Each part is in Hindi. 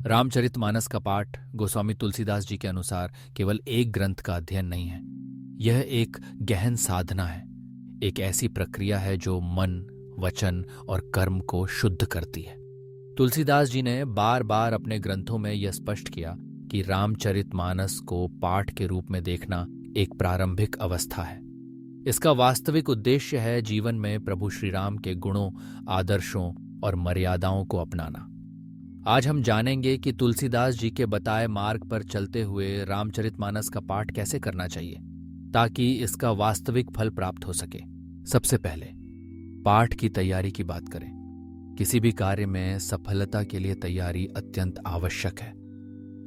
रामचरितमानस का पाठ गोस्वामी तुलसीदास जी के अनुसार केवल एक ग्रंथ का अध्ययन नहीं है। यह एक गहन साधना है, एक ऐसी प्रक्रिया है जो मन, वचन और कर्म को शुद्ध करती है। तुलसीदास जी ने बार बार अपने ग्रंथों में यह स्पष्ट किया कि रामचरितमानस को पाठ के रूप में देखना एक प्रारंभिक अवस्था है। इसका वास्तविक उद्देश्य है जीवन में प्रभु श्री राम के गुणों, आदर्शों और मर्यादाओं को अपनाना। आज हम जानेंगे कि तुलसीदास जी के बताए मार्ग पर चलते हुए रामचरितमानस का पाठ कैसे करना चाहिए ताकि इसका वास्तविक फल प्राप्त हो सके। सबसे पहले पाठ की तैयारी की बात करें। किसी भी कार्य में सफलता के लिए तैयारी अत्यंत आवश्यक है।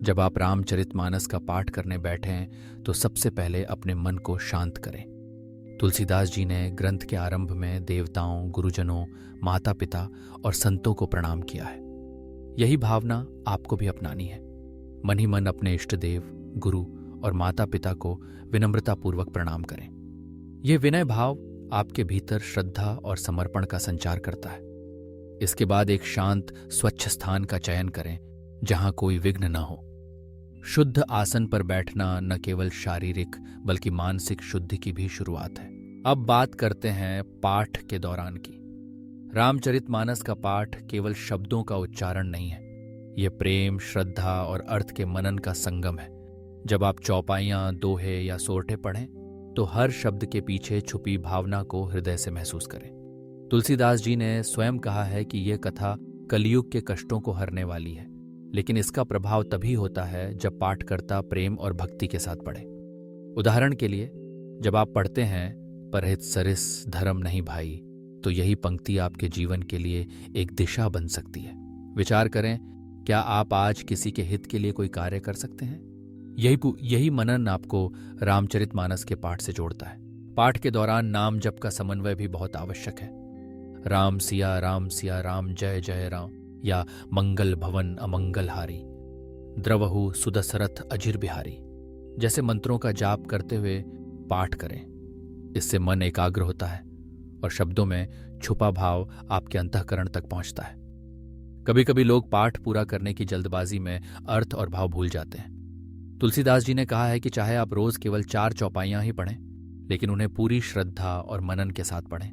जब आप रामचरितमानस का पाठ करने बैठें तो सबसे पहले अपने मन को शांत करें। तुलसीदास जी ने ग्रंथ के आरंभ में देवताओं, गुरुजनों, माता पिता और संतों को प्रणाम किया है। यही भावना आपको भी अपनानी है। मन ही मन अपने इष्ट देव, गुरु और माता पिता को विनम्रतापूर्वक प्रणाम करें। यह विनय भाव आपके भीतर श्रद्धा और समर्पण का संचार करता है। इसके बाद एक शांत, स्वच्छ स्थान का चयन करें जहां कोई विघ्न न हो। शुद्ध आसन पर बैठना न केवल शारीरिक बल्कि मानसिक शुद्धि की भी शुरुआत है। अब बात करते हैं पाठ के दौरान की। रामचरितमानस का पाठ केवल शब्दों का उच्चारण नहीं है, यह प्रेम, श्रद्धा और अर्थ के मनन का संगम है। जब आप चौपाइयां, दोहे या सोरठे पढ़ें तो हर शब्द के पीछे छुपी भावना को हृदय से महसूस करें। तुलसीदास जी ने स्वयं कहा है कि यह कथा कलयुग के कष्टों को हरने वाली है, लेकिन इसका प्रभाव तभी होता है जब पाठकर्ता प्रेम और भक्ति के साथ पढ़े। उदाहरण के लिए, जब आप पढ़ते हैं परहित सरिस धर्म नहीं भाई, तो यही पंक्ति आपके जीवन के लिए एक दिशा बन सकती है। विचार करें, क्या आप आज किसी के हित के लिए कोई कार्य कर सकते हैं? यही मनन आपको रामचरितमानस के पाठ से जोड़ता है। पाठ के दौरान नाम जप का समन्वय भी बहुत आवश्यक है। राम सिया राम, जय जय राम, या मंगल भवन अमंगल हारी, द्रवहु सुदशरथ अजिर बिहारी जैसे मंत्रों का जाप करते हुए पाठ करें। इससे मन एकाग्र होता है और शब्दों में छुपा भाव आपके अंतःकरण तक पहुंचता है। कभी कभी लोग पाठ पूरा करने की जल्दबाजी में अर्थ और भाव भूल जाते हैं। तुलसीदास जी ने कहा है कि चाहे आप रोज केवल 4 चौपाइयां ही पढ़ें, लेकिन उन्हें पूरी श्रद्धा और मनन के साथ पढ़ें।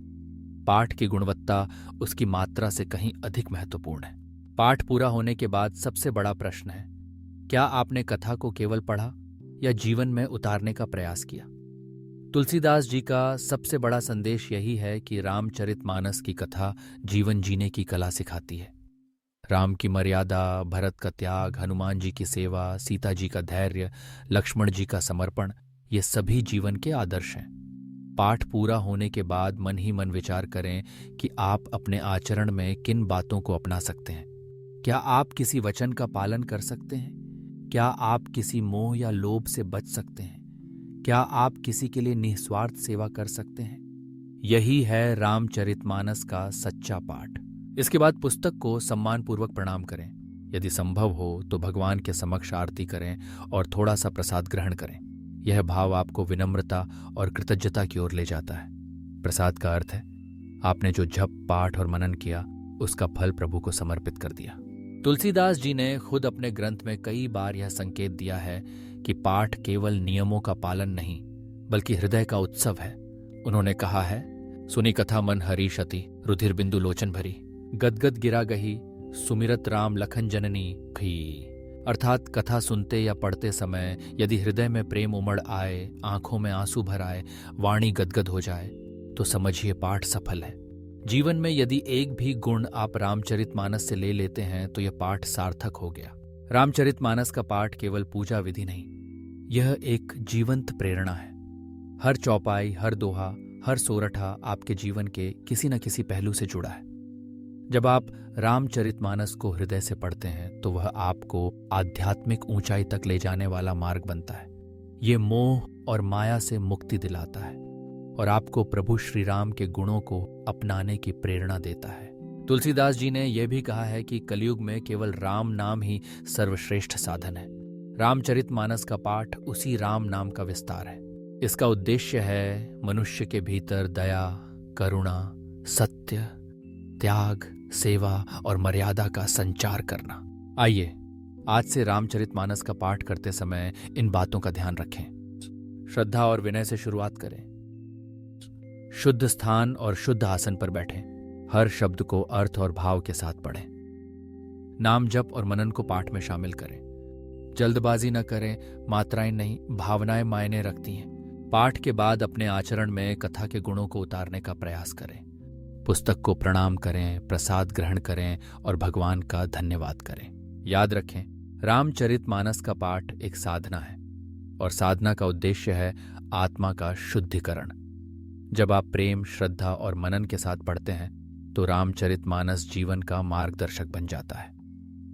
पाठ की गुणवत्ता उसकी मात्रा से कहीं अधिक महत्वपूर्ण है। पाठ पूरा होने के बाद सबसे बड़ा प्रश्न है, क्या आपने कथा को केवल पढ़ा या जीवन में उतारने का प्रयास किया? तुलसीदास जी का सबसे बड़ा संदेश यही है कि रामचरितमानस की कथा जीवन जीने की कला सिखाती है। राम की मर्यादा, भरत का त्याग, हनुमान जी की सेवा, सीता जी का धैर्य, लक्ष्मण जी का समर्पण, ये सभी जीवन के आदर्श हैं। पाठ पूरा होने के बाद मन ही मन विचार करें कि आप अपने आचरण में किन बातों को अपना सकते हैं। क्या आप किसी वचन का पालन कर सकते हैं? क्या आप किसी मोह या लोभ से बच सकते हैं? क्या आप किसी के लिए निस्वार्थ सेवा कर सकते हैं? यही है रामचरितमानस का सच्चा पाठ। इसके बाद पुस्तक को सम्मानपूर्वक प्रणाम करें। यदि संभव हो तो भगवान के समक्ष आरती करें और थोड़ा सा प्रसाद ग्रहण करें। यह भाव आपको विनम्रता और कृतज्ञता की ओर ले जाता है। प्रसाद का अर्थ है आपने जो जप, पाठ और मनन किया उसका फल प्रभु को समर्पित कर दिया। तुलसीदास जी ने खुद अपने ग्रंथ में कई बार यह संकेत दिया है कि पाठ केवल नियमों का पालन नहीं बल्कि हृदय का उत्सव है। उन्होंने कहा है, सुनी कथा मन हरीशति, रुधिर बिंदु लोचन भरी, गदगद गिरा गही, सुमिरत राम लखन जननी खी। अर्थात कथा सुनते या पढ़ते समय यदि हृदय में प्रेम उमड़ आए, आंखों में आंसू भर आए, वाणी गदगद हो जाए तो समझिए पाठ सफल है। जीवन में यदि एक भी गुण आप रामचरितमानस से ले लेते हैं तो यह पाठ सार्थक हो गया। रामचरितमानस का पाठ केवल पूजा विधि नहीं, यह एक जीवंत प्रेरणा है। हर चौपाई, हर दोहा, हर सोरठा आपके जीवन के किसी न किसी पहलू से जुड़ा है। जब आप रामचरितमानस को हृदय से पढ़ते हैं तो वह आपको आध्यात्मिक ऊंचाई तक ले जाने वाला मार्ग बनता है। ये मोह और माया से मुक्ति दिलाता है और आपको प्रभु श्री राम के गुणों को अपनाने की प्रेरणा देता है। तुलसीदास जी ने यह भी कहा है कि कलयुग में केवल राम नाम ही सर्वश्रेष्ठ साधन है। रामचरितमानस का पाठ उसी राम नाम का विस्तार है। इसका उद्देश्य है मनुष्य के भीतर दया, करुणा, सत्य, त्याग, सेवा और मर्यादा का संचार करना। आइए आज से रामचरितमानस का पाठ करते समय इन बातों का ध्यान रखें। श्रद्धा और विनय से शुरुआत करें। शुद्ध स्थान और शुद्ध आसन पर बैठें। हर शब्द को अर्थ और भाव के साथ पढ़ें। नाम जप और मनन को पाठ में शामिल करें। जल्दबाजी न करें, मात्राएं नहीं, भावनाएं मायने रखती हैं। पाठ के बाद अपने आचरण में कथा के गुणों को उतारने का प्रयास करें। पुस्तक को प्रणाम करें, प्रसाद ग्रहण करें और भगवान का धन्यवाद करें। याद रखें, रामचरितमानस का पाठ एक साधना है और साधना का उद्देश्य है आत्मा का शुद्धिकरण। जब आप प्रेम, श्रद्धा और मनन के साथ पढ़ते हैं तो रामचरितमानस जीवन का मार्गदर्शक बन जाता है।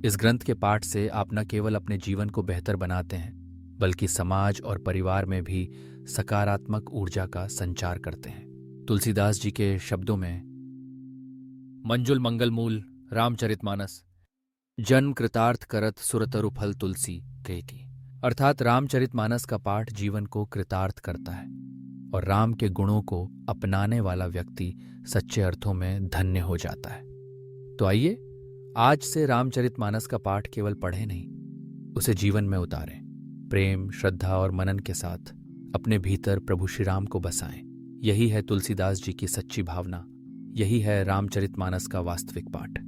इस ग्रंथ के पाठ से आप न केवल अपने जीवन को बेहतर बनाते हैं बल्कि समाज और परिवार में भी सकारात्मक ऊर्जा का संचार करते हैं। तुलसीदास जी के शब्दों में, मंजुल मंगलमूल रामचरितमानस, जन्म कृतार्थ करत सुरतरु फल तुलसी केती। अर्थात रामचरितमानस का पाठ जीवन को कृतार्थ करता है और राम के गुणों को अपनाने वाला व्यक्ति सच्चे अर्थों में धन्य हो जाता है। तो आइए आज से रामचरितमानस का पाठ केवल पढ़ें नहीं, उसे जीवन में उतारें। प्रेम, श्रद्धा और मनन के साथ अपने भीतर प्रभु श्री राम को बसाएं। यही है तुलसीदास जी की सच्ची भावना, यही है रामचरितमानस का वास्तविक पाठ।